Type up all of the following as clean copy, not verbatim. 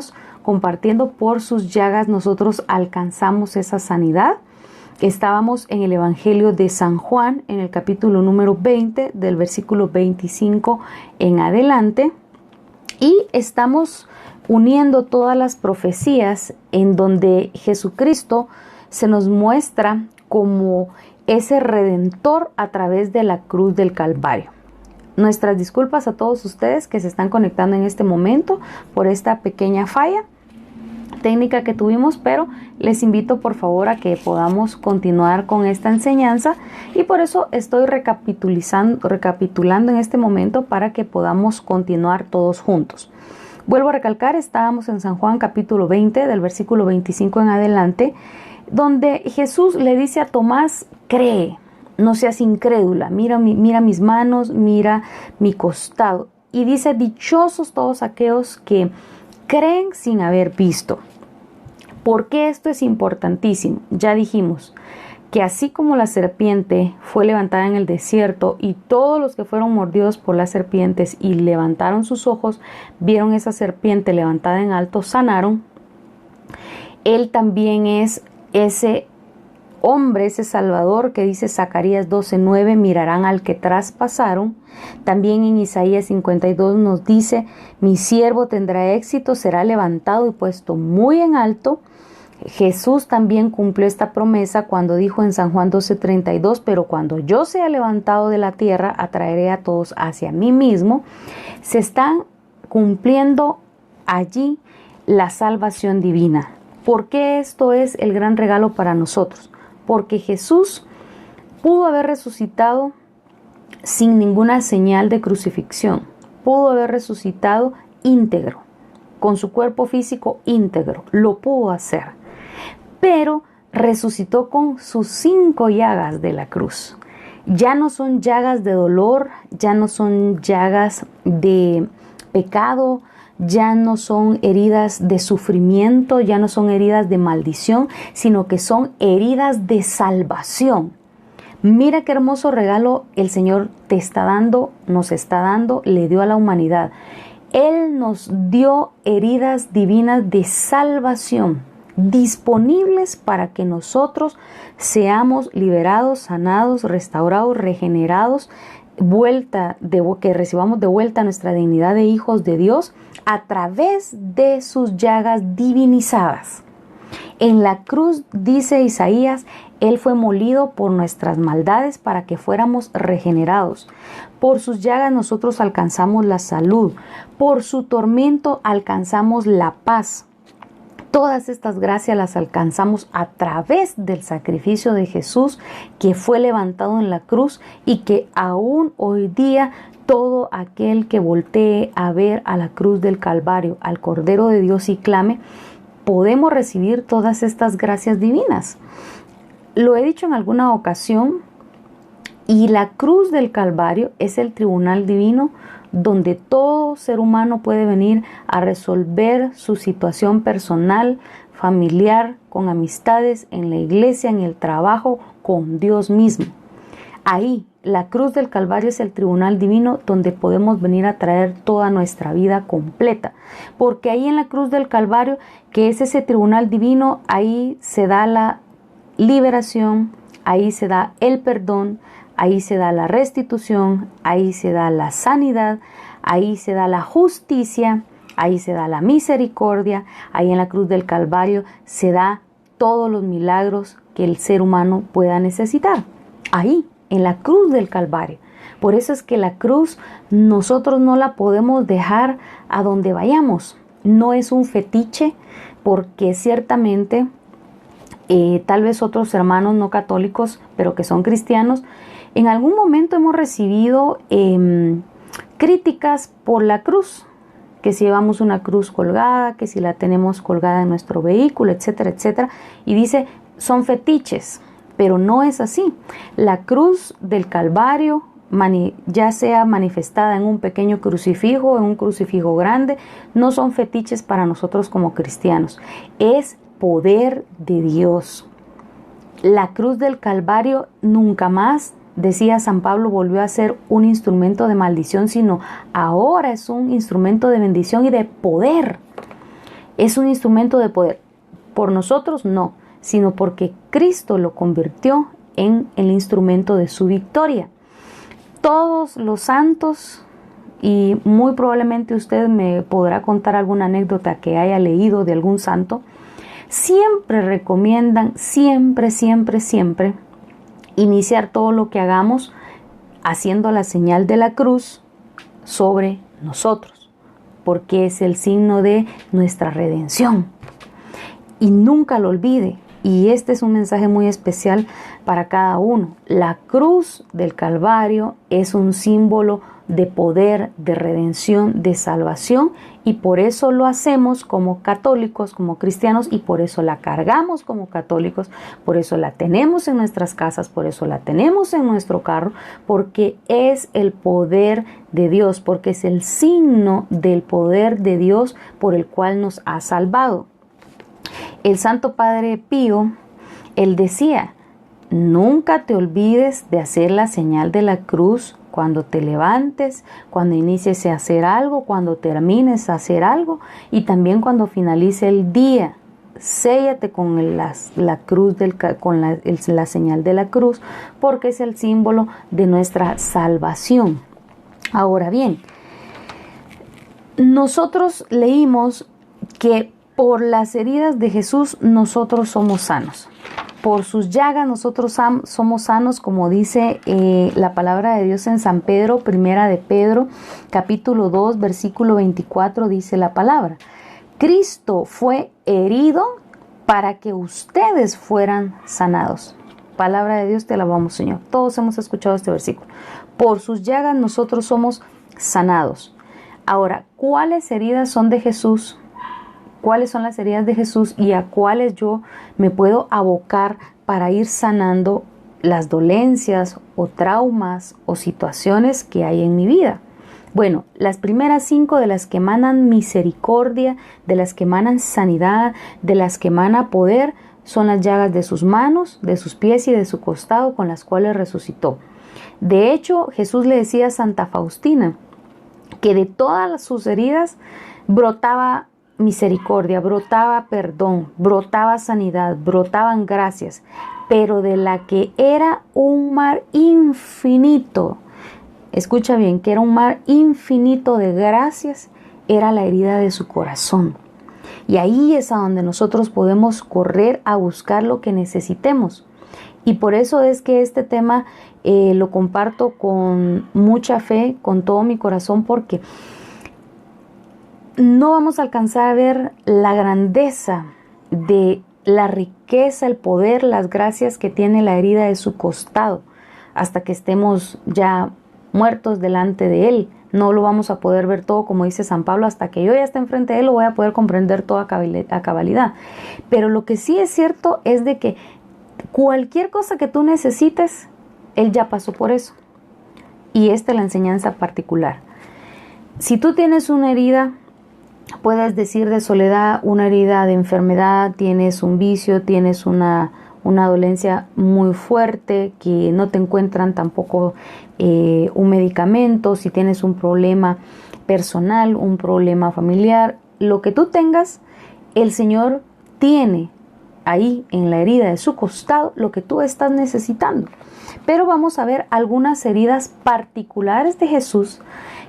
estábamos compartiendo, por sus llagas nosotros alcanzamos esa sanidad. Estábamos en el Evangelio de San Juan, en el capítulo número 20, del versículo 25 en adelante. Y estamos uniendo todas las profecías en donde Jesucristo se nos muestra como ese redentor a través de la cruz del Calvario. Nuestras disculpas a todos ustedes que se están conectando en este momento por esta pequeña falla técnica que tuvimos, pero les invito por favor a que podamos continuar con esta enseñanza, y por eso estoy recapitulando en este momento para que podamos continuar todos juntos. Vuelvo a recalcar, estábamos en San Juan capítulo 20 del versículo 25 en adelante, donde Jesús le dice a Tomás: cree, no seas incrédula, mira mis manos, mira mi costado. Y dice: dichosos todos aquellos que creen sin haber visto. ¿Por qué esto es importantísimo? Ya dijimos que así como la serpiente fue levantada en el desierto y todos los que fueron mordidos por las serpientes y levantaron sus ojos, vieron esa serpiente levantada en alto, sanaron, Él también es ese hombre, ese Salvador que dice Zacarías 12:9, mirarán al que traspasaron. También en Isaías 52 nos dice: mi siervo tendrá éxito, será levantado y puesto muy en alto. Jesús también cumplió esta promesa cuando dijo en San Juan 12:32, pero cuando yo sea levantado de la tierra, atraeré a todos hacia mí mismo. Se están cumpliendo allí la salvación divina. ¿Por qué esto es el gran regalo para nosotros? Porque Jesús pudo haber resucitado sin ninguna señal de crucifixión. Pudo haber resucitado íntegro, con su cuerpo físico íntegro. Lo pudo hacer. Pero resucitó con sus 5 llagas de la cruz. Ya no son llagas de dolor, ya no son llagas de pecado, ya no son heridas de sufrimiento, ya no son heridas de maldición, sino que son heridas de salvación. Mira qué hermoso regalo el Señor te está dando, nos está dando, le dio a la humanidad. Él nos dio heridas divinas de salvación, disponibles para que nosotros seamos liberados, sanados, restaurados, regenerados, que recibamos de vuelta nuestra dignidad de hijos de Dios a través de sus llagas divinizadas. En la cruz, dice Isaías, Él fue molido por nuestras maldades para que fuéramos regenerados. Por sus llagas nosotros alcanzamos la salud. Por su tormento alcanzamos la paz. Todas estas gracias las alcanzamos a través del sacrificio de Jesús, que fue levantado en la cruz y que aún hoy día todo aquel que voltee a ver a la cruz del Calvario, al Cordero de Dios y clame, podemos recibir todas estas gracias divinas. Lo he dicho en alguna ocasión, y la cruz del Calvario es el tribunal divino donde todo ser humano puede venir a resolver su situación personal, familiar, con amistades, en la iglesia, en el trabajo, con Dios mismo. Ahí, la cruz del Calvario es el tribunal divino donde podemos venir a traer toda nuestra vida completa. Porque ahí en la cruz del Calvario, que es ese tribunal divino, ahí se da la liberación, ahí se da el perdón, ahí se da la restitución, ahí se da la sanidad, ahí se da la justicia, ahí se da la misericordia, ahí en la cruz del Calvario se da todos los milagros que el ser humano pueda necesitar. Ahí, en la cruz del Calvario. Por eso es que la cruz nosotros no la podemos dejar a donde vayamos. No es un fetiche, porque ciertamente tal vez otros hermanos no católicos, pero que son cristianos, en algún momento hemos recibido críticas por la cruz, que si llevamos una cruz colgada, que si la tenemos colgada en nuestro vehículo, etcétera, etcétera. Y dice, son fetiches, pero no es así. La cruz del Calvario, ya sea manifestada en un pequeño crucifijo, en un crucifijo grande, no son fetiches para nosotros como cristianos. Es poder de Dios. La cruz del Calvario nunca más, decía San Pablo, volvió a ser un instrumento de maldición, sino ahora es un instrumento de bendición y de poder. Es un instrumento de poder. Por nosotros no, sino porque Cristo lo convirtió en el instrumento de su victoria. Todos los santos, y muy probablemente usted me podrá contar alguna anécdota que haya leído de algún santo, siempre recomiendan, siempre iniciar todo lo que hagamos haciendo la señal de la cruz sobre nosotros, porque es el signo de nuestra redención. Y nunca lo olvide, y este es un mensaje muy especial para cada uno. La cruz del Calvario es un símbolo de poder, de redención, de salvación, y por eso lo hacemos como católicos, como cristianos, y por eso la cargamos como católicos, por eso la tenemos en nuestras casas, por eso la tenemos en nuestro carro, porque es el poder de Dios, porque es el signo del poder de Dios por el cual nos ha salvado. El Santo Padre Pío, él decía: nunca te olvides de hacer la señal de la cruz cuando te levantes, cuando inicies a hacer algo, cuando termines a hacer algo, y también cuando finalice el día. Séllate con la cruz con la señal de la cruz, porque es el símbolo de nuestra salvación. Ahora bien, nosotros leímos que por las heridas de Jesús nosotros somos sanos. Por sus llagas nosotros somos sanos, como dice la palabra de Dios en San Pedro, primera de Pedro, capítulo 2, versículo 24, dice la palabra: Cristo fue herido para que ustedes fueran sanados. Palabra de Dios, te alabamos, Señor. Todos hemos escuchado este versículo. Por sus llagas nosotros somos sanados. Ahora, ¿cuáles heridas son de Jesús? ¿Cuáles son las heridas de Jesús y a cuáles yo me puedo abocar para ir sanando las dolencias o traumas o situaciones que hay en mi vida? Bueno, las primeras 5 de las que emanan misericordia, de las que emanan sanidad, de las que emana poder, son las llagas de sus manos, de sus pies y de su costado, con las cuales resucitó. De hecho, Jesús le decía a Santa Faustina que de todas sus heridas brotaba misericordia, brotaba perdón, brotaba sanidad, brotaban gracias, pero de la que era un mar infinito, escucha bien, que era un mar infinito de gracias, era la herida de su corazón. Y ahí es a donde nosotros podemos correr a buscar lo que necesitemos. Y por eso es que este tema lo comparto con mucha fe, con todo mi corazón, porque no vamos a alcanzar a ver la grandeza de la riqueza, el poder, las gracias que tiene la herida de su costado hasta que estemos ya muertos delante de Él. No lo vamos a poder ver todo, como dice San Pablo, hasta que yo ya esté enfrente de Él lo voy a poder comprender todo a cabalidad. Pero lo que sí es cierto es de que cualquier cosa que tú necesites, Él ya pasó por eso. Y esta es la enseñanza particular. Si tú tienes una herida, puedes decir de soledad, una herida de enfermedad, tienes un vicio, tienes una dolencia muy fuerte que no te encuentran tampoco un medicamento, si tienes un problema personal, un problema familiar, lo que tú tengas, el Señor tiene ahí en la herida de su costado lo que tú estás necesitando. Pero vamos a ver algunas heridas particulares de Jesús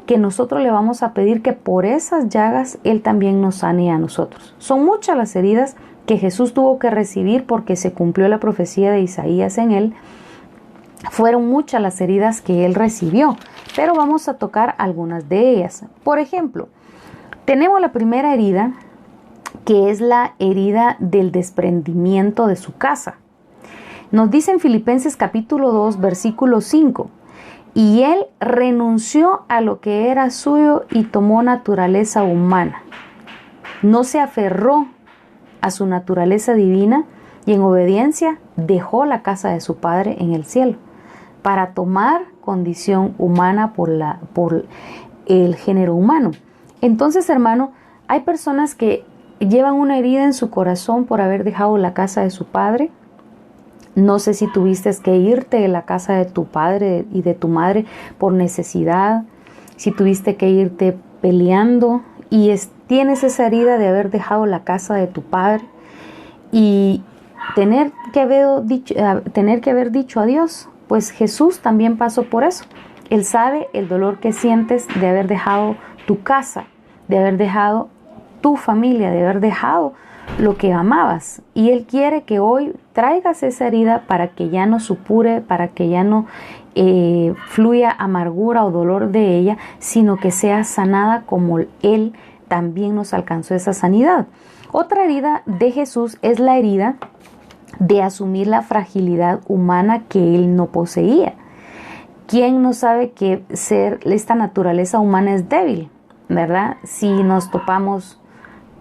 que nosotros le vamos a pedir que por esas llagas Él también nos sane a nosotros. Son muchas las heridas que Jesús tuvo que recibir porque se cumplió la profecía de Isaías en Él. Fueron muchas las heridas que Él recibió, pero vamos a tocar algunas de ellas. Por ejemplo, tenemos la primera herida, que es la herida del desprendimiento de su casa. Nos dice en Filipenses capítulo 2, versículo 5, y Él renunció a lo que era suyo y tomó naturaleza humana. No se aferró a su naturaleza divina y en obediencia dejó la casa de su Padre en el cielo para tomar condición humana por el género humano. Entonces, hermano, hay personas que llevan una herida en su corazón por haber dejado la casa de su padre. No sé si tuviste que irte de la casa de tu padre y de tu madre por necesidad, si tuviste que irte peleando y tienes esa herida de haber dejado la casa de tu padre y tener que haber dicho adiós. Pues Jesús también pasó por eso. Él sabe el dolor que sientes de haber dejado tu casa, de haber dejado tu familia, de haber dejado lo que amabas. Y Él quiere que hoy traigas esa herida para que ya no supure, para que ya no fluya amargura o dolor de ella, sino que sea sanada como Él también nos alcanzó esa sanidad. Otra herida de Jesús es la herida de asumir la fragilidad humana que Él no poseía. ¿Quién no sabe que esta naturaleza humana es débil, verdad? Si nos topamos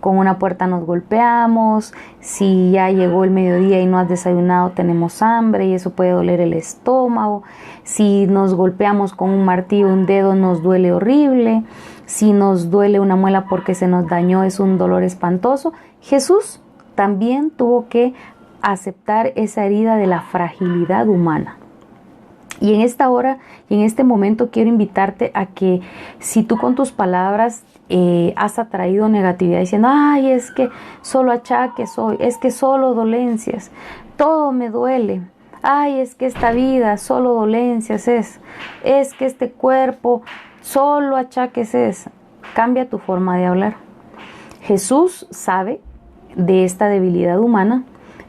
con una puerta nos golpeamos, si ya llegó el mediodía y no has desayunado tenemos hambre y eso puede doler el estómago, si nos golpeamos con un martillo un dedo nos duele horrible, si nos duele una muela porque se nos dañó es un dolor espantoso. Jesús también tuvo que aceptar esa herida de la fragilidad humana. Y en esta hora y en este momento quiero invitarte a que si tú con tus palabras has atraído negatividad diciendo, ay, es que solo achaques soy, es que solo dolencias, todo me duele, ay, es que esta vida solo dolencias es que este cuerpo solo achaques es, cambia tu forma de hablar. Jesús sabe de esta debilidad humana,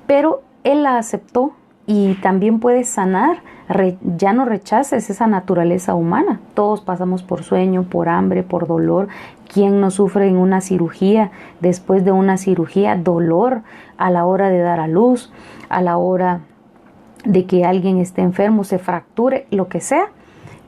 pero Él la aceptó y también puede sanar. Ya no rechaces esa naturaleza humana. Todos pasamos por sueño, por hambre, por dolor. ¿Quién no sufre en una cirugía? Después de una cirugía, dolor a la hora de dar a luz, a la hora de que alguien esté enfermo, se fracture, lo que sea.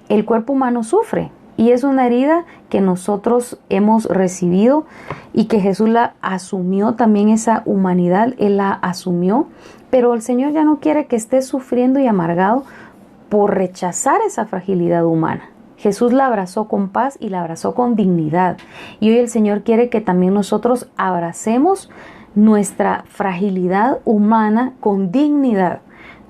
El cuerpo humano sufre y es una herida que nosotros hemos recibido y que Jesús la asumió también, esa humanidad, Él la asumió. Pero el Señor ya no quiere que estés sufriendo y amargado por rechazar esa fragilidad humana. Jesús la abrazó con paz y la abrazó con dignidad. Y hoy el Señor quiere que también nosotros abracemos nuestra fragilidad humana con dignidad.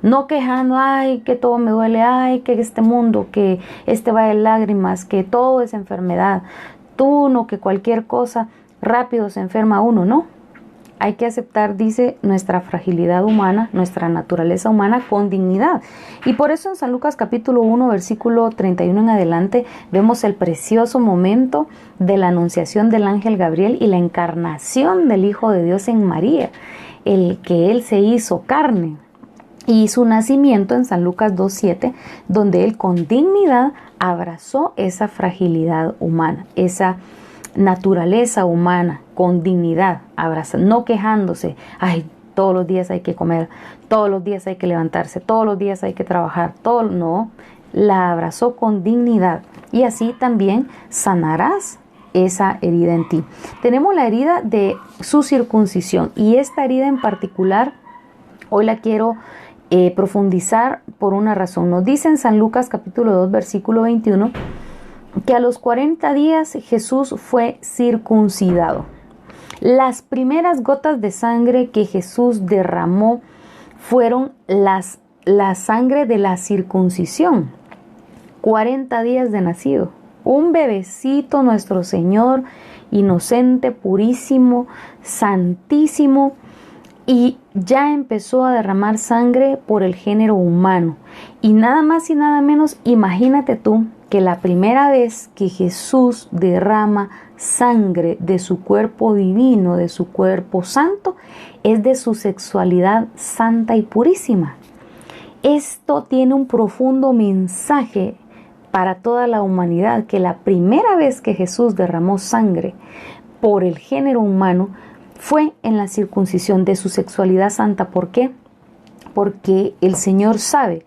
No quejando, ay, que todo me duele, ay, que este mundo, que este va de lágrimas, que todo es enfermedad. Tú no, que cualquier cosa rápido se enferma uno, ¿no? Hay que aceptar, dice, nuestra fragilidad humana, nuestra naturaleza humana con dignidad. Y por eso en San Lucas capítulo 1, versículo 31 en adelante, vemos el precioso momento de la anunciación del ángel Gabriel y la encarnación del Hijo de Dios en María, el que Él se hizo carne. Y su nacimiento en San Lucas 2:7, donde Él con dignidad abrazó esa fragilidad humana, esa naturaleza humana con dignidad, abraza, no quejándose, ay, todos los días hay que comer, todos los días hay que levantarse, todos los días hay que trabajar, no, la abrazó con dignidad y así también sanarás esa herida en ti. Tenemos la herida de su circuncisión y esta herida en particular hoy la quiero profundizar por una razón. Nos dice en San Lucas capítulo 2 versículo 21 que a los 40 días Jesús fue circuncidado. Las primeras gotas de sangre que Jesús derramó fueron la sangre de la circuncisión. 40 días de nacido. Un bebecito, nuestro Señor, inocente, purísimo, santísimo, y ya empezó a derramar sangre por el género humano. Y nada más y nada menos, imagínate tú que la primera vez que Jesús derrama sangre de su cuerpo divino, de su cuerpo santo, es de su sexualidad santa y purísima. Esto tiene un profundo mensaje para toda la humanidad, que la primera vez que Jesús derramó sangre por el género humano fue en la circuncisión de su sexualidad santa. ¿Por qué? Porque el Señor sabe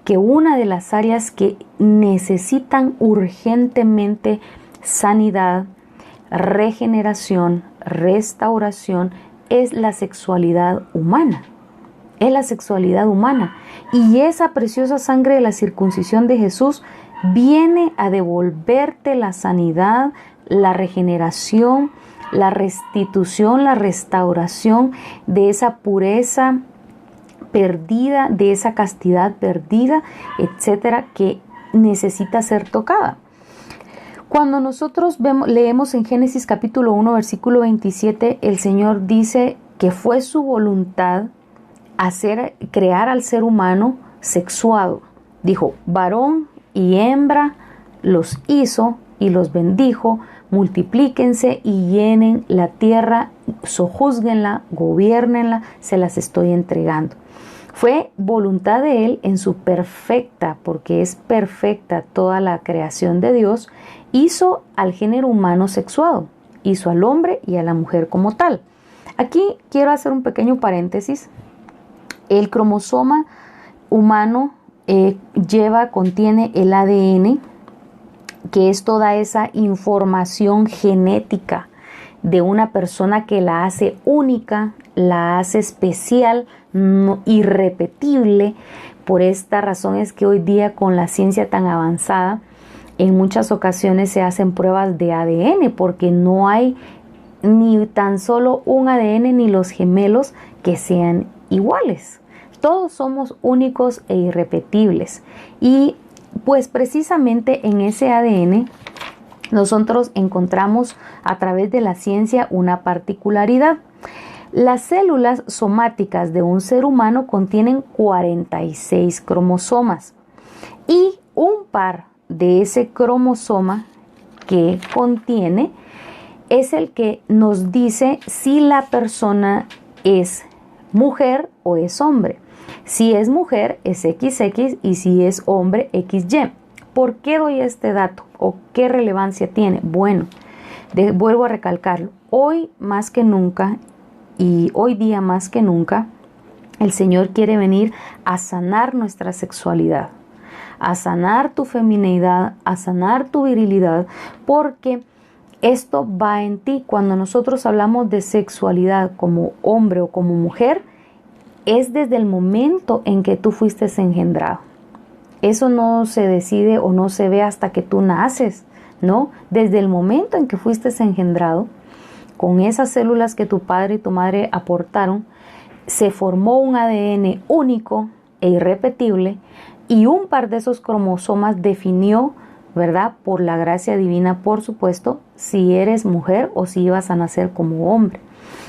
que una de las áreas que necesitan urgentemente sanidad, regeneración, restauración, es la sexualidad humana. Es la sexualidad humana. Y esa preciosa sangre de la circuncisión de Jesús viene a devolverte la sanidad, la regeneración, la restitución, la restauración de esa pureza perdida, de esa castidad perdida, etcétera, que necesita ser tocada. Cuando nosotros leemos en Génesis capítulo 1, versículo 27, el Señor dice que fue su voluntad crear al ser humano sexuado. Dijo, varón y hembra los hizo y los bendijo, multiplíquense y llenen la tierra, sojúzguenla, gobiernenla, se las estoy entregando. Fue voluntad de Él en su perfecta, porque es perfecta toda la creación de Dios, hizo al género humano sexuado, hizo al hombre y a la mujer como tal. Aquí quiero hacer un pequeño paréntesis. El cromosoma humano contiene el ADN, que es toda esa información genética de una persona que la hace única, la hace especial, irrepetible. Por esta razón es que hoy día, con la ciencia tan avanzada, en muchas ocasiones se hacen pruebas de ADN, porque no hay ni tan solo un ADN ni los gemelos que sean iguales. Todos somos únicos e irrepetibles. Y pues precisamente en ese ADN nosotros encontramos a través de la ciencia una particularidad. Las células somáticas de un ser humano contienen 46 cromosomas y un par de ese cromosoma que contiene es el que nos dice si la persona es mujer o es hombre. Si es mujer es XX y si es hombre XY. ¿Por qué doy este dato o qué relevancia tiene? Bueno, vuelvo a recalcarlo. Hoy más que nunca y hoy día más que nunca, el Señor quiere venir a sanar nuestra sexualidad, a sanar tu femineidad, a sanar tu virilidad, porque esto va en ti. Cuando nosotros hablamos de sexualidad como hombre o como mujer, es desde el momento en que tú fuiste engendrado. Eso no se decide o no se ve hasta que tú naces, ¿no? Desde el momento en que fuiste engendrado, con esas células que tu padre y tu madre aportaron, se formó un ADN único e irrepetible, y un par de esos cromosomas definió, ¿verdad? Por la gracia divina, por supuesto, si eres mujer o si ibas a nacer como hombre.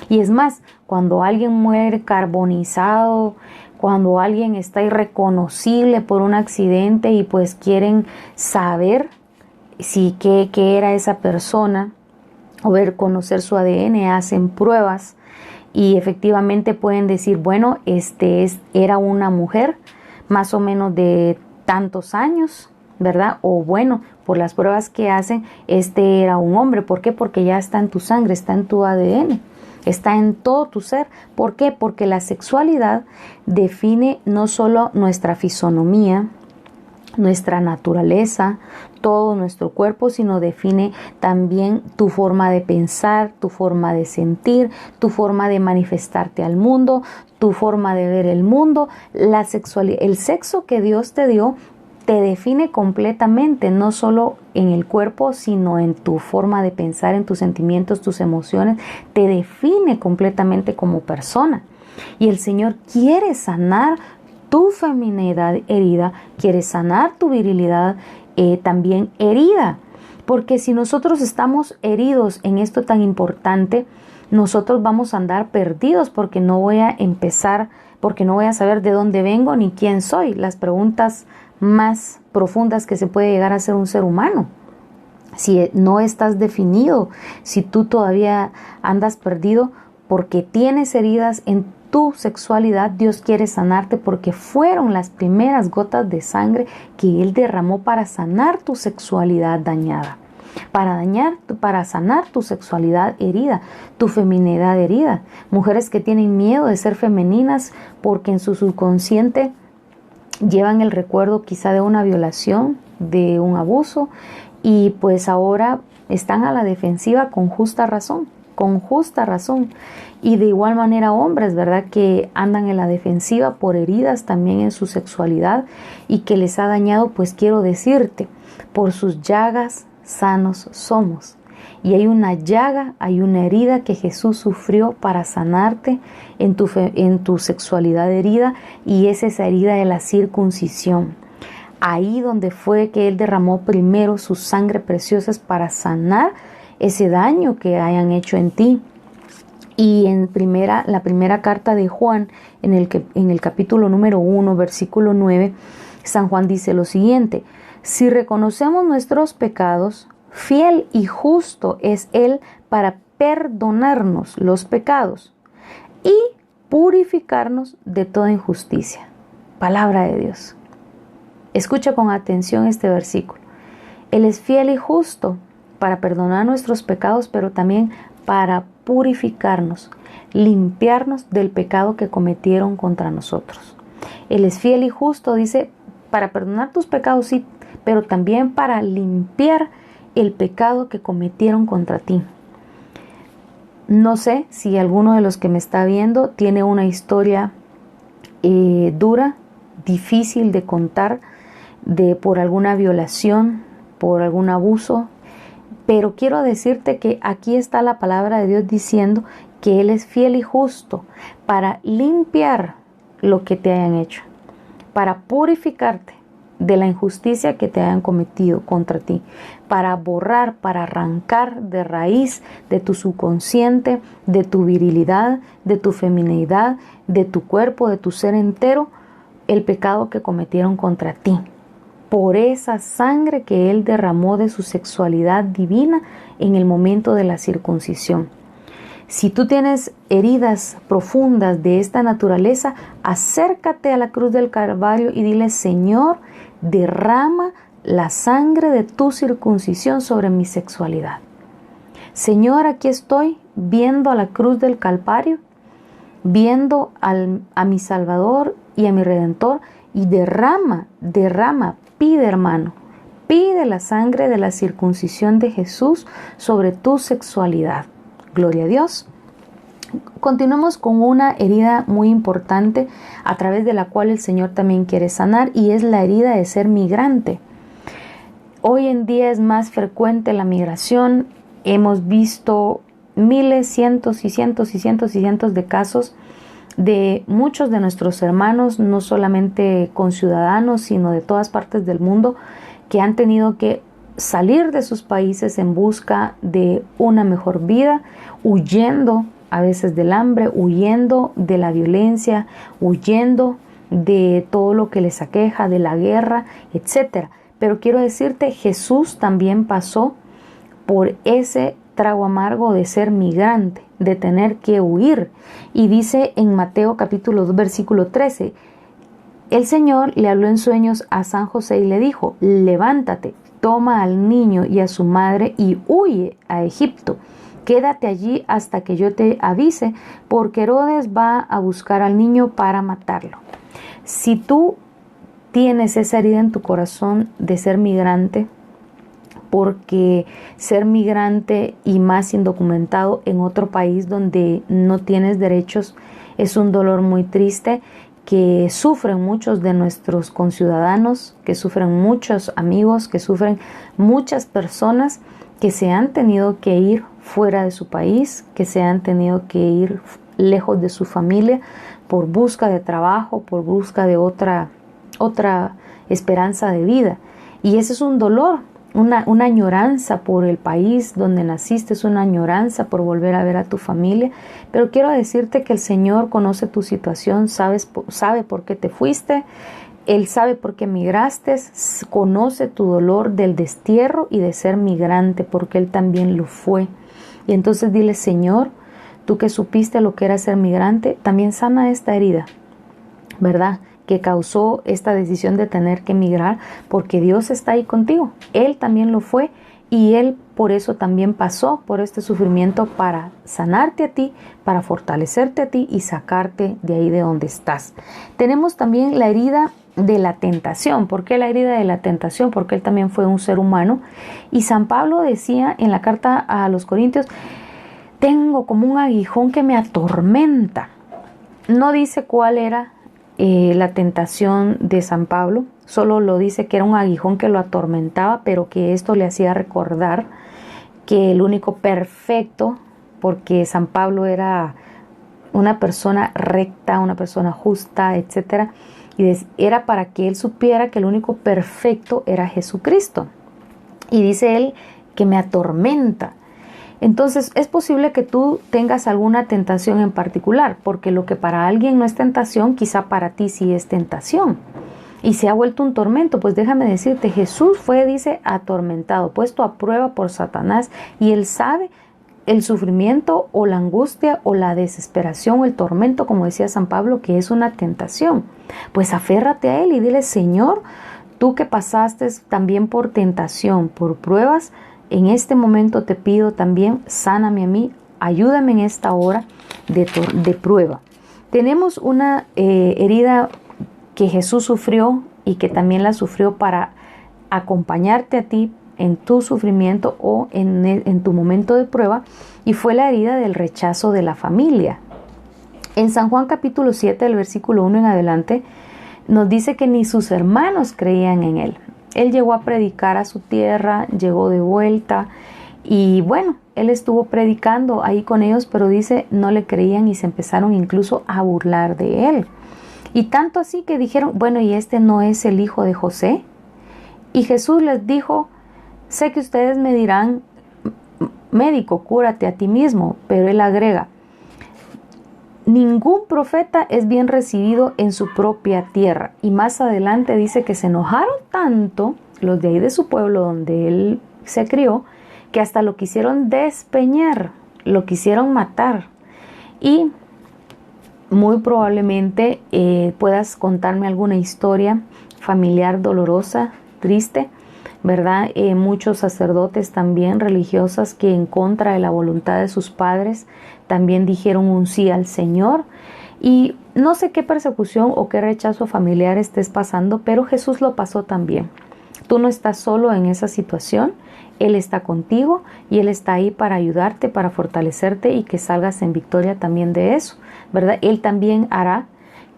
Y es más, cuando alguien muere carbonizado, cuando alguien está irreconocible por un accidente y pues quieren saber si qué era esa persona o conocer su ADN, hacen pruebas y efectivamente pueden decir, bueno, era una mujer más o menos de tantos años, ¿verdad? O bueno, por las pruebas que hacen, era un hombre. ¿Por qué? Porque ya está en tu sangre, está en tu ADN, está en todo tu ser. ¿Por qué? Porque la sexualidad define no solo nuestra fisonomía, nuestra naturaleza, todo nuestro cuerpo, sino define también tu forma de pensar, tu forma de sentir, tu forma de manifestarte al mundo, tu forma de ver el mundo. La sexualidad, el sexo que Dios te dio, te define completamente, no solo en el cuerpo, sino en tu forma de pensar, en tus sentimientos, tus emociones. Te define completamente como persona. Y el Señor quiere sanar tu feminidad herida, quiere sanar tu virilidad también herida. Porque si nosotros estamos heridos en esto tan importante, nosotros vamos a andar perdidos, porque no voy a saber de dónde vengo ni quién soy. Las preguntas más profundas que se puede llegar a ser un ser humano. Si no estás definido, si tú todavía andas perdido porque tienes heridas en tu sexualidad, Dios quiere sanarte, porque fueron las primeras gotas de sangre que Él derramó para sanar tu sexualidad dañada, para sanar tu sexualidad herida, tu feminidad herida. Mujeres que tienen miedo de ser femeninas porque en su subconsciente llevan el recuerdo quizá de una violación, de un abuso, y pues ahora están a la defensiva con justa razón. Y de igual manera hombres, ¿verdad?, que andan en la defensiva por heridas también en su sexualidad y que les ha dañado. Pues quiero decirte, por sus llagas sanos somos. Y hay una llaga, hay una herida que Jesús sufrió para sanarte en tu sexualidad herida, y es esa herida de la circuncisión. ahí donde fue que Él derramó primero su sangre preciosa para sanar ese daño que hayan hecho en ti. Y en la primera carta de Juan, en el capítulo número 1, versículo 9, San Juan dice lo siguiente: si reconocemos nuestros pecados, fiel y justo es Él para perdonarnos los pecados y purificarnos de toda injusticia. Palabra de Dios. Escucha con atención este versículo. Él es fiel y justo para perdonar nuestros pecados, pero también para purificarnos, limpiarnos del pecado que cometieron contra nosotros. Él es fiel y justo, dice, para perdonar tus pecados, sí, pero también para limpiar el pecado que cometieron contra ti. No sé si alguno de los que me está viendo tiene una historia dura, difícil de contar, por alguna violación, por algún abuso, pero quiero decirte que aquí está la palabra de Dios diciendo que Él es fiel y justo para limpiar lo que te hayan hecho, para purificarte de la injusticia que te hayan cometido contra ti, para borrar, para arrancar de raíz de tu subconsciente, de tu virilidad, de tu feminidad, de tu cuerpo, de tu ser entero, el pecado que cometieron contra ti, por esa sangre que Él derramó de su sexualidad divina en el momento de la circuncisión. Si tú tienes heridas profundas de esta naturaleza, acércate a la cruz del Calvario y dile: Señor, derrama la sangre de tu circuncisión sobre mi sexualidad. Señor, aquí estoy viendo a la cruz del Calvario, viendo a mi Salvador y a mi Redentor, y derrama, pide, hermano, pide la sangre de la circuncisión de Jesús sobre tu sexualidad. Gloria a Dios. Continuamos con una herida muy importante a través de la cual el Señor también quiere sanar, y es la herida de ser migrante. Hoy en día es más frecuente la migración. Hemos visto miles, cientos y cientos y cientos y cientos de casos de muchos de nuestros hermanos, no solamente conciudadanos, sino de todas partes del mundo, que han tenido que salir de sus países en busca de una mejor vida, huyendo a veces del hambre, huyendo de la violencia, huyendo de todo lo que les aqueja, de la guerra, etc. Pero quiero decirte, Jesús también pasó por ese trago amargo de ser migrante, de tener que huir. Y dice en Mateo capítulo 2, versículo 13, el Señor le habló en sueños a San José y le dijo: levántate, toma al niño y a su madre y huye a Egipto. Quédate allí hasta que yo te avise, porque Herodes va a buscar al niño para matarlo. Si tú tienes esa herida en tu corazón de ser migrante, porque ser migrante y más indocumentado en otro país donde no tienes derechos es un dolor muy triste, que sufren muchos de nuestros conciudadanos, que sufren muchos amigos, que sufren muchas personas que se han tenido que ir fuera de su país, que se han tenido que ir lejos de su familia por busca de trabajo, por busca de otra esperanza de vida. Y ese es un dolor, una añoranza por el país donde naciste, es una añoranza por volver a ver a tu familia. Pero quiero decirte que el Señor conoce tu situación, sabe por qué te fuiste, Él sabe por qué migraste, conoce tu dolor del destierro y de ser migrante, porque Él también lo fue. Y entonces dile: Señor, tú que supiste lo que era ser migrante, también sana esta herida, ¿verdad?, que causó esta decisión de tener que emigrar, porque Dios está ahí contigo. Él también lo fue y Él por eso también pasó por este sufrimiento, para sanarte a ti, para fortalecerte a ti y sacarte de ahí de donde estás. Tenemos también la herida de la tentación. ¿Por qué la herida de la tentación? Porque Él también fue un ser humano. Y San Pablo decía en la carta a los Corintios: tengo como un aguijón que me atormenta. No dice cuál era la tentación de San Pablo, solo lo dice que era un aguijón que lo atormentaba, pero que esto le hacía recordar que el único perfecto, porque San Pablo era una persona recta, una persona justa, etc. y era para que él supiera que el único perfecto era Jesucristo. Y dice él que me atormenta. Entonces es posible que tú tengas alguna tentación en particular, porque lo que para alguien no es tentación, quizá para ti sí es tentación. Y se ha vuelto un tormento. Pues déjame decirte, Jesús fue, dice, atormentado, puesto a prueba por Satanás, y él sabe el sufrimiento o la angustia o la desesperación o el tormento, como decía San Pablo, que es una tentación. Pues aférrate a él y dile: Señor, tú que pasaste también por tentación, por pruebas, en este momento te pido también, sáname a mí, ayúdame en esta hora de prueba. Tenemos una herida que Jesús sufrió y que también la sufrió para acompañarte a ti en tu sufrimiento o en tu momento de prueba, y fue la herida del rechazo de la familia. En San Juan capítulo 7, del versículo 1 en adelante, nos dice que ni sus hermanos creían en él. Él llegó a predicar a su tierra, llegó de vuelta y bueno, él estuvo predicando ahí con ellos, pero dice no le creían y se empezaron incluso a burlar de él. Y tanto así que dijeron: bueno, ¿y este no es el hijo de José? Y Jesús les dijo: sé que ustedes me dirán, médico, cúrate a ti mismo, pero él agrega: ningún profeta es bien recibido en su propia tierra. Y más adelante dice que se enojaron tanto los de ahí de su pueblo donde él se crió, que hasta lo quisieron despeñar, lo quisieron matar. Y muy probablemente puedas contarme alguna historia familiar dolorosa, triste, ¿verdad? Muchos sacerdotes también religiosas que en contra de la voluntad de sus padres también dijeron un sí al Señor. Y no sé qué persecución o qué rechazo familiar estés pasando, pero Jesús lo pasó también. Tú no estás solo en esa situación, Él está contigo y Él está ahí para ayudarte, para fortalecerte y que salgas en victoria también de eso, ¿verdad? Él también hará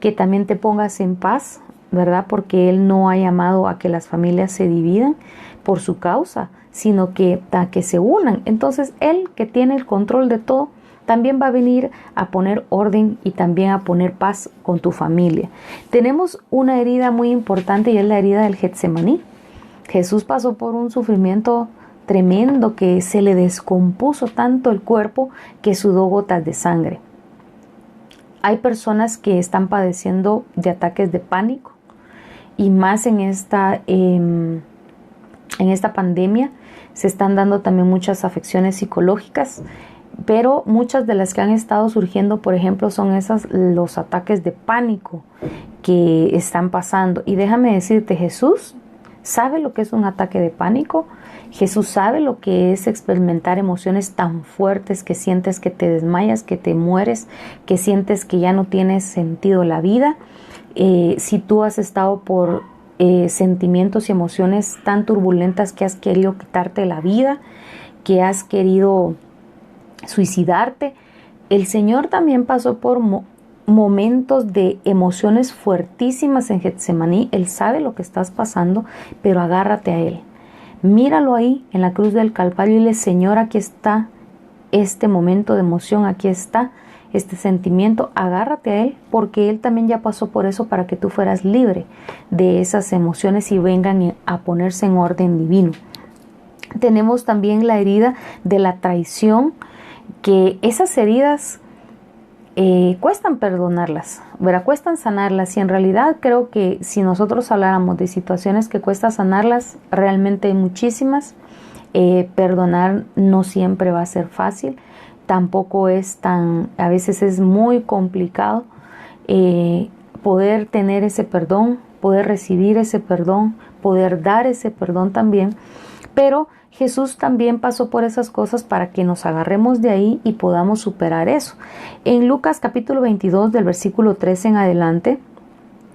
que también te pongas en paz, ¿verdad? Porque Él no ha llamado a que las familias se dividan por su causa, sino que a que se unan. Entonces Él, que tiene el control de todo, también va a venir a poner orden y también a poner paz con tu familia. Tenemos una herida muy importante y es la herida del Getsemaní. Jesús pasó por un sufrimiento tremendo que se le descompuso tanto el cuerpo que sudó gotas de sangre. Hay personas que están padeciendo de ataques de pánico y más en esta pandemia se están dando también muchas afecciones psicológicas, pero muchas de las que han estado surgiendo, por ejemplo, son los ataques de pánico que están pasando. Y déjame decirte, Jesús sabe lo que es un ataque de pánico. Jesús sabe lo que es experimentar emociones tan fuertes que sientes que te desmayas, que te mueres, que sientes que ya no tienes sentido la vida. Si tú has estado por sentimientos y emociones tan turbulentas que has querido quitarte la vida, que has querido suicidarte, el Señor también pasó por momentos de emociones fuertísimas en Getsemaní. Él sabe lo que estás pasando, pero agárrate a Él. Míralo ahí en la cruz del Calvario y dile: Señor, aquí está este momento de emoción, aquí está este sentimiento, agárrate a Él, porque Él también ya pasó por eso para que tú fueras libre de esas emociones y vengan a ponerse en orden divino. Tenemos también la herida de la traición, que esas heridas cuestan perdonarlas, ¿verdad? Cuestan sanarlas, y en realidad creo que si nosotros habláramos de situaciones que cuesta sanarlas, realmente hay muchísimas. Perdonar no siempre va a ser fácil, tampoco a veces es muy complicado poder tener ese perdón, poder recibir ese perdón, poder dar ese perdón también, pero Jesús también pasó por esas cosas para que nos agarremos de ahí y podamos superar eso. En Lucas capítulo 22 del versículo 13 en adelante,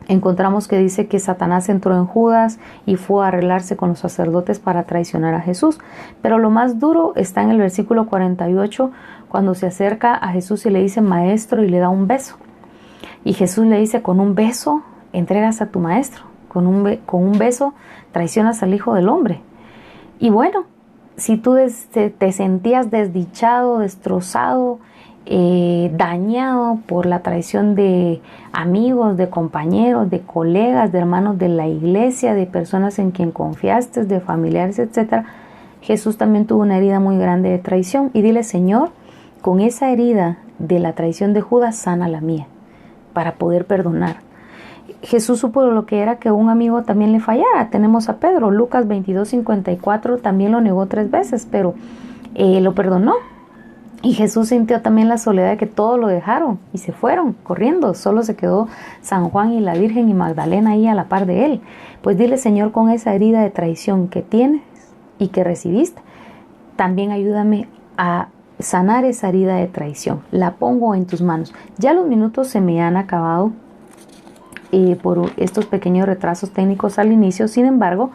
encontramos que dice que Satanás entró en Judas y fue a arreglarse con los sacerdotes para traicionar a Jesús. Pero lo más duro está en el versículo 48, cuando se acerca a Jesús y le dice: Maestro, y le da un beso. Y Jesús le dice: con un beso entregas a tu maestro, con un beso traicionas al Hijo del Hombre. Y bueno, si tú te sentías desdichado, destrozado, dañado por la traición de amigos, de compañeros, de colegas, de hermanos de la iglesia, de personas en quien confiaste, de familiares, etc. Jesús también tuvo una herida muy grande de traición. Y dile, Señor, con esa herida de la traición de Judas, sana la mía, para poder perdonar. Jesús supo lo que era que un amigo también le fallara. Tenemos a Pedro, Lucas 22:54, también lo negó 3 veces, pero lo perdonó. Y Jesús sintió también la soledad de que todos lo dejaron y se fueron corriendo. Solo se quedó San Juan y la Virgen y Magdalena ahí a la par de él. Pues dile, Señor, con esa herida de traición que tienes y que recibiste, también ayúdame a sanar esa herida de traición. La pongo en tus manos. Ya los minutos se me han acabado por estos pequeños retrasos técnicos al inicio. Sin embargo,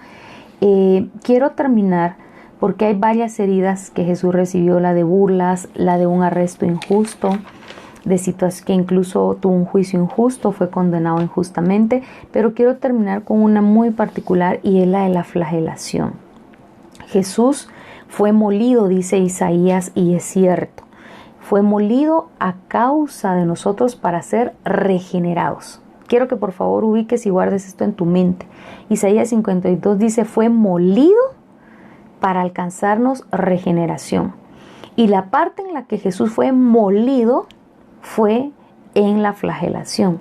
quiero terminar porque hay varias heridas que Jesús recibió, la de burlas, la de un arresto injusto, de situaciones que incluso tuvo un juicio injusto, fue condenado injustamente, pero quiero terminar con una muy particular y es la de la flagelación. Jesús fue molido, dice Isaías, y es cierto, fue molido a causa de nosotros para ser regenerados. Quiero que por favor ubiques y guardes esto en tu mente. Isaías 52 dice, fue molido para alcanzarnos regeneración. Y la parte en la que Jesús fue molido fue en la flagelación.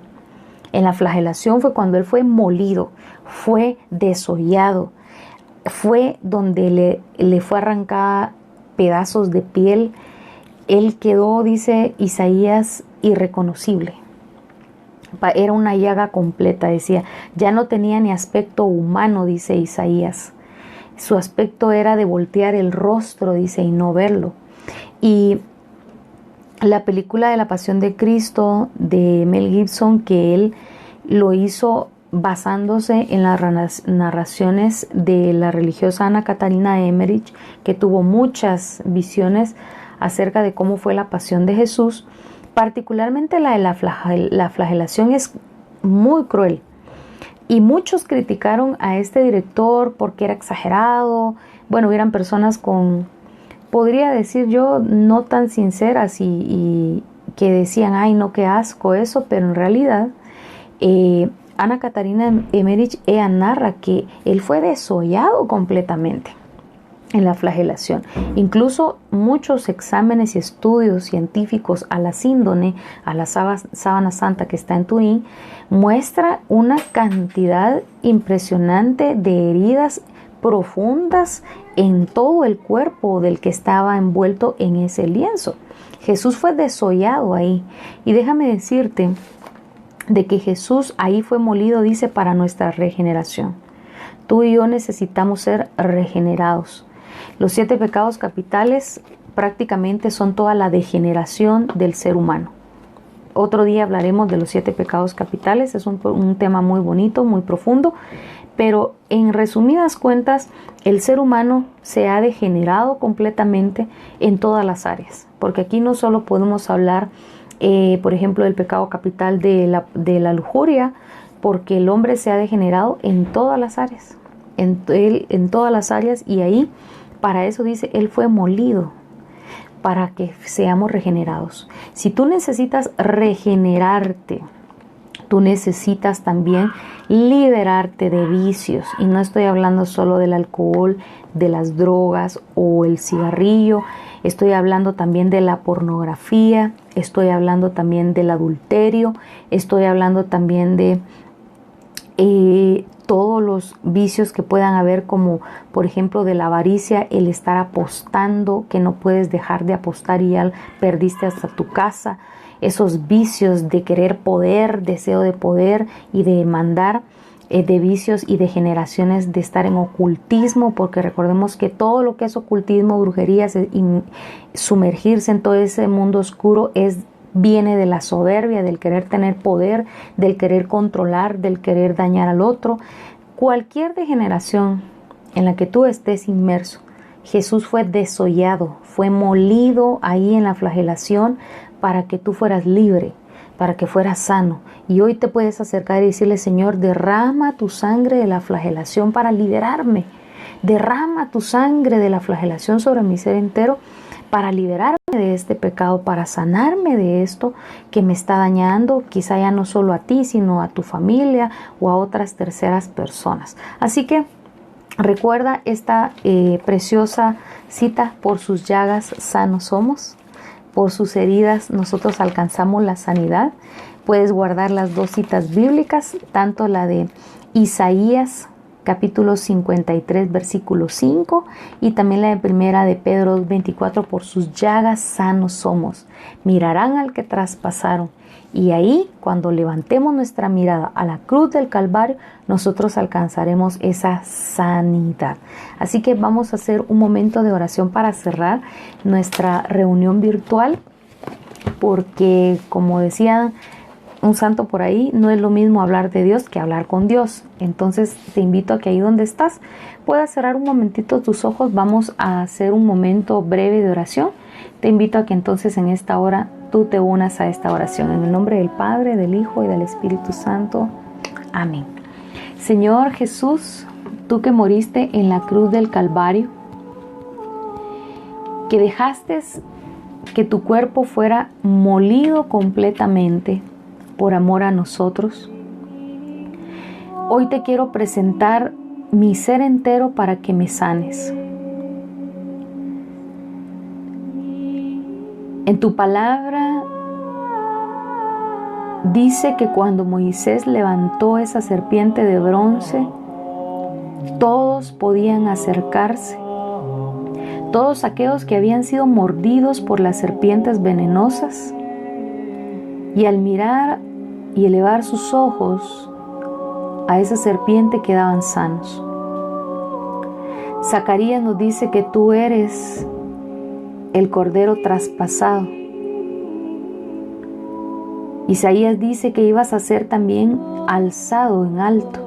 En la flagelación fue cuando Él fue molido, fue desollado, fue donde le fue arrancada pedazos de piel. Él quedó, dice Isaías, irreconocible. Era una llaga completa, decía. Ya no tenía ni aspecto humano, dice Isaías. Su aspecto era de voltear el rostro, dice, y no verlo. Y la película de la Pasión de Cristo de Mel Gibson, que él lo hizo basándose en las narraciones de la religiosa Ana Catarina Emmerich, que tuvo muchas visiones acerca de cómo fue la pasión de Jesús. Particularmente la de la flagelación es muy cruel. Y muchos criticaron a este director porque era exagerado. Bueno, hubieran personas con, podría decir yo, no tan sinceras y que decían, ay, no, qué asco eso, pero en realidad Ana Catarina Emmerich, ella narra que él fue desollado completamente en la flagelación. Incluso muchos exámenes y estudios científicos a la síndone, a la sábana santa que está en Turín, muestra una cantidad impresionante de heridas profundas en todo el cuerpo del que estaba envuelto en ese lienzo. Jesús fue desollado ahí. Y déjame decirte de que Jesús ahí fue molido, dice, para nuestra regeneración. Tú y yo necesitamos ser regenerados. Los 7 pecados capitales prácticamente son toda la degeneración del ser humano. Otro día hablaremos de los 7 pecados capitales, es un tema muy bonito, muy profundo, pero en resumidas cuentas, el ser humano se ha degenerado completamente en todas las áreas, porque aquí no solo podemos hablar, por ejemplo, del pecado capital de la lujuria, porque el hombre se ha degenerado en todas las áreas, en todas las áreas, y ahí, para eso dice, Él fue molido, para que seamos regenerados. Si tú necesitas regenerarte, tú necesitas también liberarte de vicios. Y no estoy hablando solo del alcohol, de las drogas o el cigarrillo. Estoy hablando también de la pornografía. Estoy hablando también del adulterio. Estoy hablando también de todos los vicios que puedan haber, como por ejemplo de la avaricia, el estar apostando, que no puedes dejar de apostar y ya perdiste hasta tu casa. Esos vicios de querer poder, deseo de poder y de mandar, de vicios y de generaciones de estar en ocultismo, porque recordemos que todo lo que es ocultismo, brujerías y sumergirse en todo ese mundo oscuro viene de la soberbia, del querer tener poder, del querer controlar, del querer dañar al otro. Cualquier degeneración en la que tú estés inmerso, Jesús fue desollado, fue molido ahí en la flagelación para que tú fueras libre, para que fueras sano. Y hoy te puedes acercar y decirle, Señor, derrama tu sangre de la flagelación para liberarme. Derrama tu sangre de la flagelación sobre mi ser entero para liberarme de este pecado, para sanarme de esto que me está dañando, quizá ya no solo a ti, sino a tu familia o a otras terceras personas. Así que recuerda esta preciosa cita: por sus llagas sanos somos, por sus heridas nosotros alcanzamos la sanidad. Puedes guardar las dos citas bíblicas, tanto la de Isaías capítulo 53 versículo 5 y también la de primera de Pedro 2:24, por sus llagas sanos somos, mirarán al que traspasaron. Y ahí, cuando levantemos nuestra mirada a la cruz del Calvario, nosotros alcanzaremos esa sanidad. Así que vamos a hacer un momento de oración para cerrar nuestra reunión virtual, porque como decía un santo por ahí, no es lo mismo hablar de Dios que hablar con Dios. Entonces te invito a que ahí donde estás puedas cerrar un momentito tus ojos. Vamos a hacer un momento breve de oración. Te invito a que entonces en esta hora tú te unas a esta oración. En el nombre del Padre, del Hijo y del Espíritu Santo. Amén. Señor Jesús, tú que moriste en la cruz del Calvario, que dejaste que tu cuerpo fuera molido completamente por amor a nosotros, hoy te quiero presentar mi ser entero para que me sanes. En tu palabra dice que cuando Moisés levantó esa serpiente de bronce, todos podían acercarse. Todos aquellos que habían sido mordidos por las serpientes venenosas, y al mirar y elevar sus ojos a esa serpiente quedaban sanos. Zacarías nos dice que tú eres el cordero traspasado. Isaías dice que ibas a ser también alzado en alto.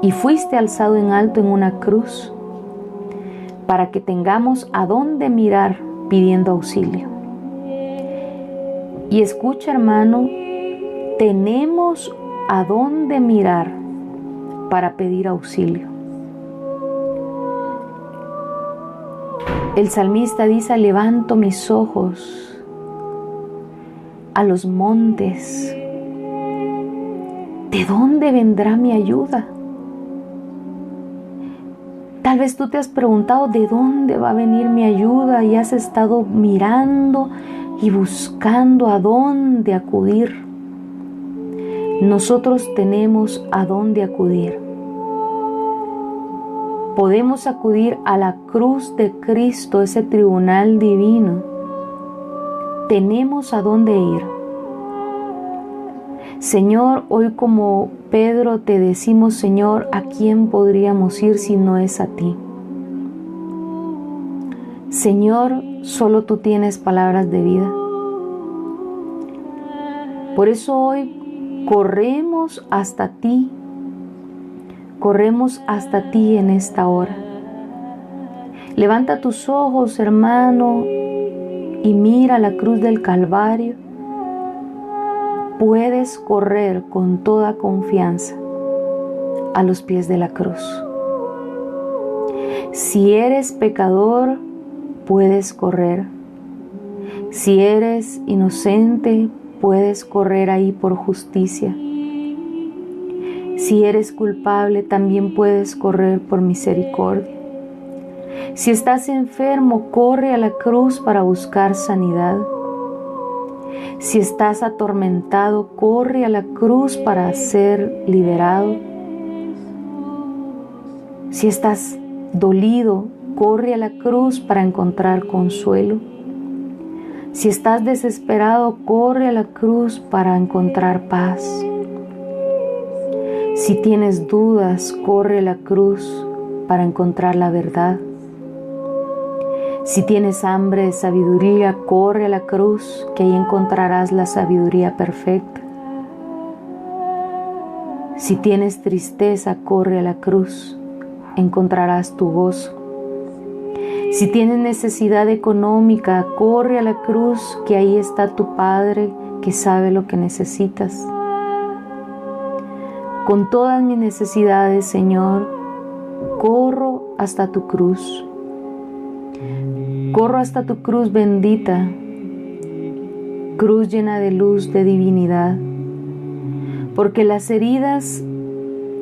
Y fuiste alzado en alto en una cruz para que tengamos a dónde mirar pidiendo auxilio. Y escucha, hermano, tenemos a dónde mirar para pedir auxilio. El salmista dice: levanto mis ojos a los montes. ¿De dónde vendrá mi ayuda? Tal vez tú te has preguntado de dónde va a venir mi ayuda y has estado mirando y buscando a dónde acudir. Nosotros tenemos a dónde acudir. Podemos acudir a la cruz de Cristo, ese tribunal divino. Tenemos a dónde ir. Señor, hoy como Pedro te decimos: Señor, ¿a quién podríamos ir si no es a ti? Señor, solo tú tienes palabras de vida. Por eso hoy corremos hasta ti. Corremos hasta ti en esta hora. Levanta tus ojos, hermano, y mira la cruz del Calvario. Puedes correr con toda confianza a los pies de la cruz. Si eres pecador, puedes correr. Si eres inocente, puedes correr ahí por justicia. Si eres culpable, también puedes correr por misericordia. Si estás enfermo, corre a la cruz para buscar sanidad. Si estás atormentado, corre a la cruz para ser liberado. Si estás dolido, corre a la cruz para encontrar consuelo. Si estás desesperado, corre a la cruz para encontrar paz. Si tienes dudas, corre a la cruz para encontrar la verdad. Si tienes hambre de sabiduría, corre a la cruz, que ahí encontrarás la sabiduría perfecta. Si tienes tristeza, corre a la cruz, encontrarás tu gozo. Si tienes necesidad económica, corre a la cruz, que ahí está tu Padre que sabe lo que necesitas. Con todas mis necesidades, Señor, corro hasta tu cruz. Corro hasta tu cruz bendita, cruz llena de luz, de divinidad, porque las heridas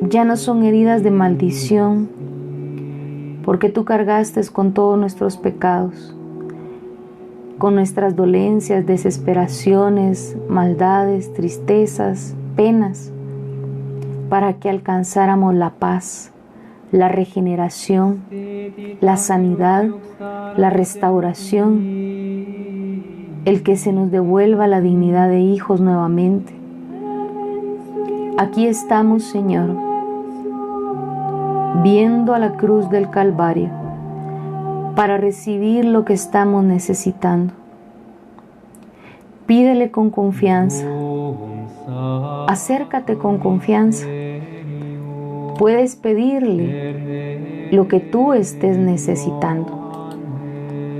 ya no son heridas de maldición, porque tú cargaste con todos nuestros pecados, con nuestras dolencias, desesperaciones, maldades, tristezas, penas, para que alcanzáramos la paz, la regeneración, la sanidad, la restauración, el que se nos devuelva la dignidad de hijos nuevamente. Aquí estamos, Señor, viendo a la cruz del Calvario para recibir lo que estamos necesitando. Pídele con confianza, acércate con confianza. Puedes pedirle lo que tú estés necesitando,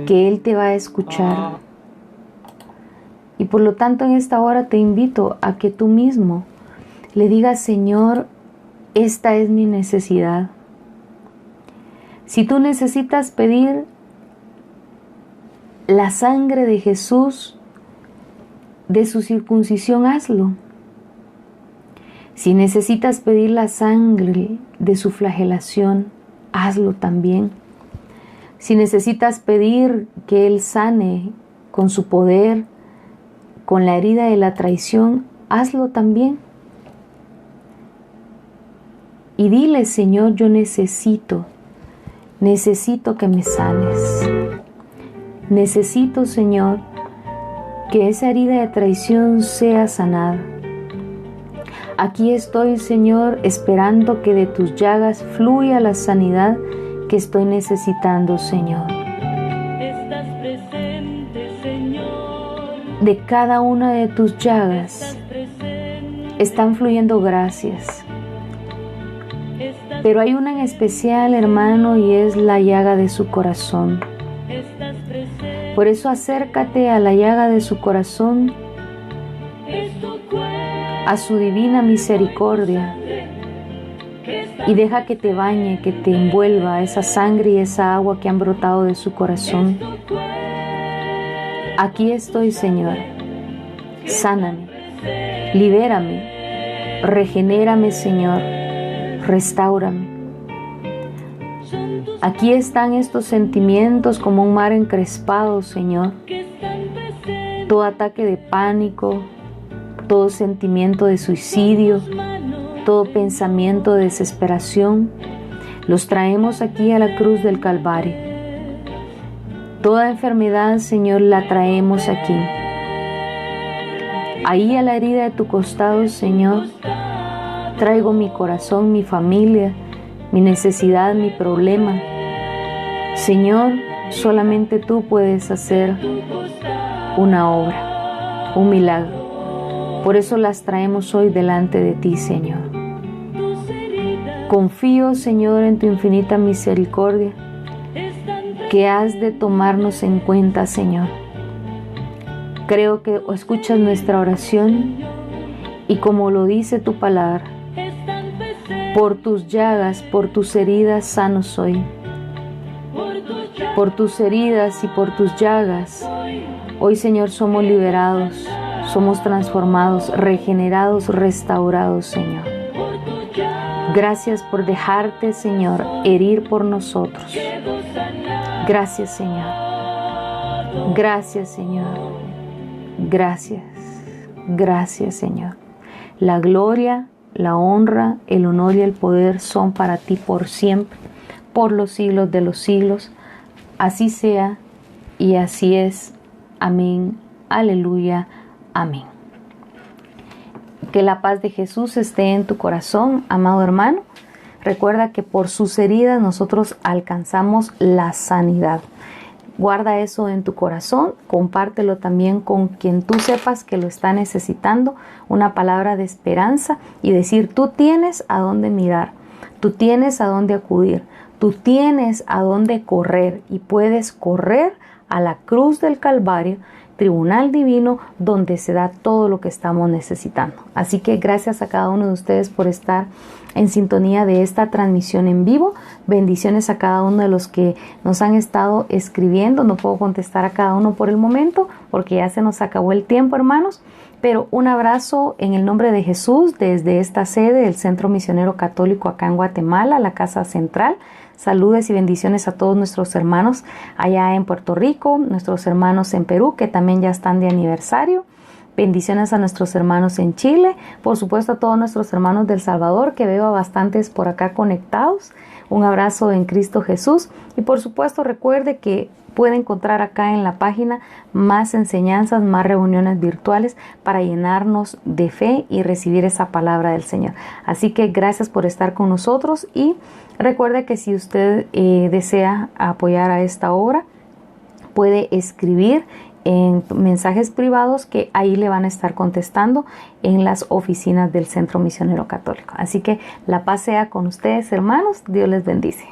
que Él te va a escuchar. Y por lo tanto en esta hora te invito a que tú mismo le digas: Señor, esta es mi necesidad. Si tú necesitas pedir la sangre de Jesús, de su circuncisión, hazlo. Si necesitas pedir la sangre de su flagelación, hazlo también. Si necesitas pedir que Él sane con su poder, con la herida de la traición, hazlo también. Y dile: Señor, yo necesito que me sanes. Necesito, Señor, que esa herida de traición sea sanada. Aquí estoy, Señor, esperando que de tus llagas fluya la sanidad que estoy necesitando, Señor. Estás presente, Señor. De cada una de tus llagas están fluyendo gracias. Pero hay una en especial, hermano, y es la llaga de su corazón. Por eso acércate a la llaga de su corazón, a su divina misericordia, y deja que te bañe, que te envuelva esa sangre y esa agua que han brotado de su corazón. Aquí estoy, Señor. Sáname, libérame, regenérame, Señor, restáurame. Aquí están estos sentimientos como un mar encrespado, Señor. Todo ataque de pánico, todo sentimiento de suicidio, todo pensamiento de desesperación, los traemos aquí a la cruz del Calvario. Toda enfermedad, Señor, la traemos aquí. Ahí a la herida de tu costado, Señor, traigo mi corazón, mi familia, mi necesidad, mi problema. Señor, solamente tú puedes hacer una obra, un milagro. Por eso las traemos hoy delante de ti, Señor. Confío, Señor, en tu infinita misericordia, que has de tomarnos en cuenta, Señor. Creo que escuchas nuestra oración y, como lo dice tu palabra, por tus llagas, por tus heridas sano soy. Por tus heridas y por tus llagas, hoy, Señor, somos liberados, somos transformados, regenerados, restaurados, Señor. Gracias por dejarte, Señor, herir por nosotros. Gracias, Señor. Gracias, Señor. Gracias. Gracias, Señor. La gloria, la honra, el honor y el poder son para ti por siempre, por los siglos de los siglos. Así sea y así es. Amén. Aleluya. Amén. Que la paz de Jesús esté en tu corazón, amado hermano. Recuerda que por sus heridas nosotros alcanzamos la sanidad. Guarda eso en tu corazón, compártelo también con quien tú sepas que lo está necesitando, una palabra de esperanza y decir: tú tienes a dónde mirar, tú tienes a dónde acudir, tú tienes a dónde correr y puedes correr a la cruz del Calvario, tribunal divino, donde se da todo lo que estamos necesitando. Así que gracias a cada uno de ustedes por estar en sintonía de esta transmisión en vivo. Bendiciones a cada uno de los que nos han estado escribiendo. No puedo contestar a cada uno por el momento porque ya se nos acabó el tiempo, hermanos. Pero un abrazo en el nombre de Jesús desde esta sede del Centro Misionero Católico acá en Guatemala, la Casa Central. Saludes y bendiciones a todos nuestros hermanos allá en Puerto Rico, nuestros hermanos en Perú que también ya están de aniversario. Bendiciones a nuestros hermanos en Chile, por supuesto a todos nuestros hermanos del Salvador, que veo a bastantes por acá conectados. Un abrazo en Cristo Jesús y por supuesto recuerde que puede encontrar acá en la página más enseñanzas, más reuniones virtuales para llenarnos de fe y recibir esa palabra del Señor. Así que gracias por estar con nosotros y recuerde que si usted desea apoyar a esta obra, puede escribir en mensajes privados que ahí le van a estar contestando en las oficinas del Centro Misionero Católico. Así que la paz sea con ustedes, hermanos. Dios les bendice.